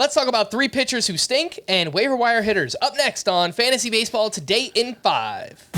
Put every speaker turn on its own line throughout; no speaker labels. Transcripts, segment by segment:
Let's talk about three pitchers who stink and waiver wire hitters up next on Fantasy Baseball Today in 5.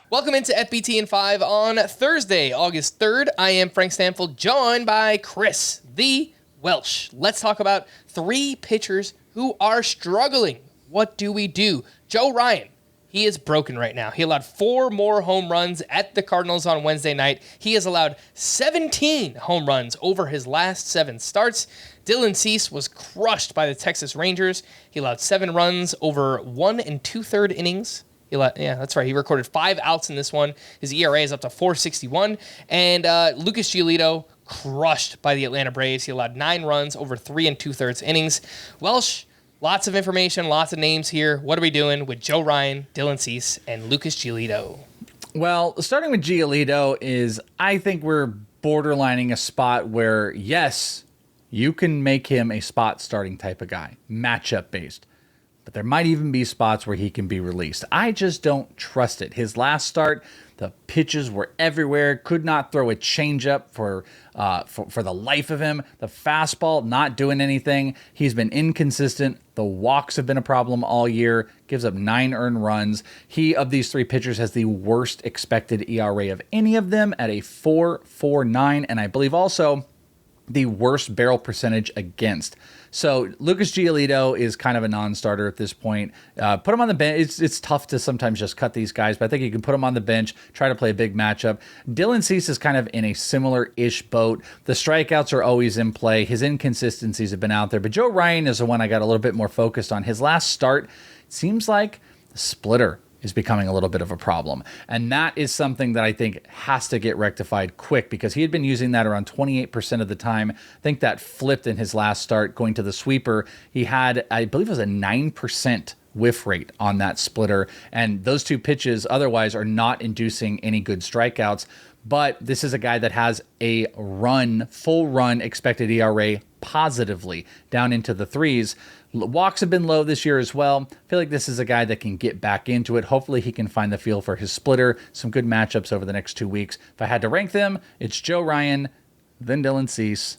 Welcome into FBT in 5 on Thursday, August 3rd. I am Frank Stanfield, joined by Chris, the Welsh. Let's talk about three pitchers who are struggling. What do we do? Joe Ryan. He is broken right now. He allowed 4 more home runs at the Cardinals on Wednesday night. He has allowed 17 home runs over his last 7 starts. Dylan Cease was crushed by the Texas Rangers. He allowed 7 runs over 1 2/3 innings. Yeah, that's right. He recorded 5 outs in this one. His ERA is up to 4.61. And Lucas Giolito crushed by the Atlanta Braves. He allowed 9 runs over 3 2/3 innings. Welsh, lots of information, lots of names here. What are we doing with Joe Ryan, Dylan Cease, and Lucas Giolito?
Well, starting with Giolito is, I think we're borderlining a spot where, yes, you can make him a spot starting type of guy, matchup based. But there might even be spots where he can be released. I just don't trust it. His last start, the pitches were everywhere. Could not throw a changeup for the life of him. The fastball not doing anything. He's been inconsistent. The walks have been a problem all year. Gives up 9 earned runs. He, of these 3 pitchers, has the worst expected ERA of any of them at a 4.49, and I believe also the worst barrel percentage against. So Lucas Giolito is kind of a non-starter at this point. Put him on the bench. It's tough to sometimes just cut these guys, but I think you can put him on the bench, try to play a big matchup. Dylan Cease is kind of in a similar-ish boat. The strikeouts are always in play. His inconsistencies have been out there, but Joe Ryan is the one I got a little bit more focused on. His last start, it seems like the splitter is becoming a little bit of a problem. And that is something that I think has to get rectified quick, because he had been using that around 28% of the time. I think that flipped in his last start going to the sweeper. He had, I believe it was a 9% whiff rate on that splitter. And those 2 pitches otherwise are not inducing any good strikeouts. But this is a guy that has a full run expected ERA positively down into the 3s. Walks have been low this year as well. I feel like this is a guy that can get back into it. Hopefully he can find the feel for his splitter. Some good matchups over the next 2 weeks. If I had to rank them, it's Joe Ryan, then Dylan Cease,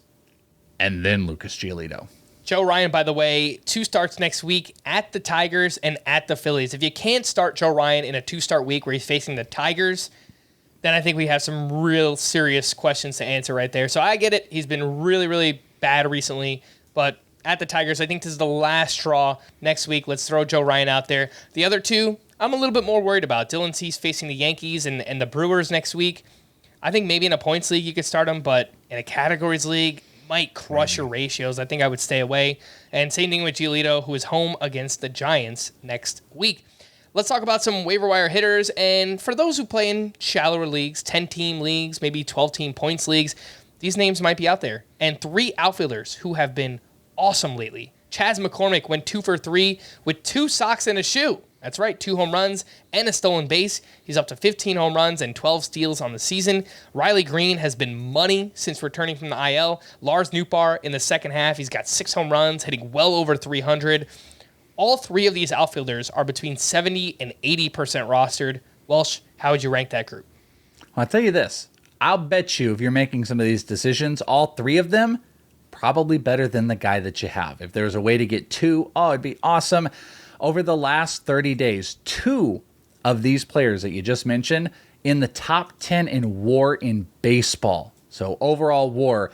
and then Lucas Giolito.
Joe Ryan, by the way, 2 starts next week at the Tigers and at the Phillies. If you can't start Joe Ryan in a 2-start week where he's facing the Tigers, then I think we have some real serious questions to answer right there. So I get it. He's been really, really bad recently, but at the Tigers, I think this is the last straw. Next week, let's throw Joe Ryan out there. The other 2, I'm a little bit more worried about. Dylan Cease facing the Yankees and the Brewers next week. I think maybe in a points league you could start him, but in a categories league, might crush your ratios. I think I would stay away. And same thing with Giolito, who is home against the Giants next week. Let's talk about some waiver wire hitters. And for those who play in shallower leagues, 10-team leagues, maybe 12-team points leagues, these names might be out there. And 3 outfielders who have been awesome lately. Chas McCormick went 2 for 3 with 2 socks and a shoe. That's right, 2 home runs and a stolen base. He's up to 15 home runs and 12 steals on the season. Greene has been money since returning from the IL. Lars Nootbaar in the second half, he's got 6 home runs, hitting well over 300. All 3 of these outfielders are between 70 and 80% rostered. Welsh, how would you rank that group?
Well, I'll tell you this. I'll bet you if you're making some of these decisions, all 3 of them probably better than the guy that you have. If there's a way to get 2, it'd be awesome. Over the last 30 days, 2 of these players that you just mentioned in the top 10 in WAR in baseball. So overall WAR,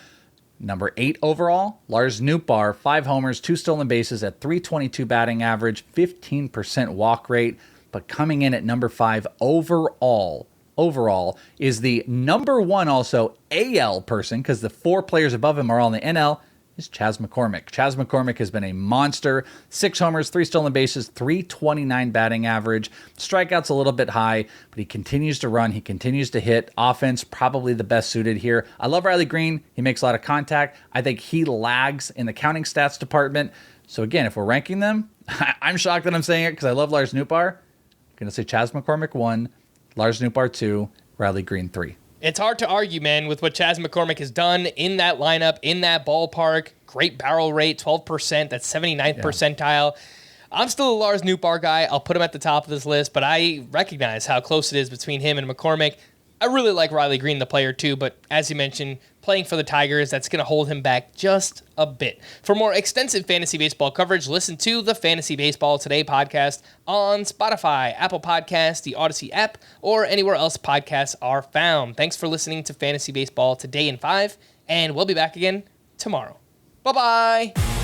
number 8 overall, Lars Nootbaar, 5 homers, 2 stolen bases at 322 batting average, 15% walk rate, but coming in at number 5 overall is the number 1 also AL person, because the 4 players above him are all in the NL, is Chas McCormick. Chas McCormick has been a monster. 6 homers, 3 stolen bases, 329 batting average. Strikeouts a little bit high, but he continues to run. He continues to hit. Offense probably the best suited here. I love Greene. He makes a lot of contact. I think he lags in the counting stats department. So again, if we're ranking them, I'm shocked that I'm saying it because I love Lars Nootbaar. I'm going to say Chas McCormick 1, Lars Nootbaar 2, Greene 3.
It's hard to argue, man, with what Chas McCormick has done in that lineup, in that ballpark. Great barrel rate, 12%. That's 79th percentile. I'm still a Lars Nootbaar guy. I'll put him at the top of this list, but I recognize how close it is between him and McCormick. I really like Riley Greene, the player, too, but as you mentioned, playing for the Tigers, that's going to hold him back just a bit. For more extensive fantasy baseball coverage, listen to the Fantasy Baseball Today podcast on Spotify, Apple Podcasts, the Audacy app, or anywhere else podcasts are found. Thanks for listening to Fantasy Baseball Today in 5, and we'll be back again tomorrow. Bye-bye!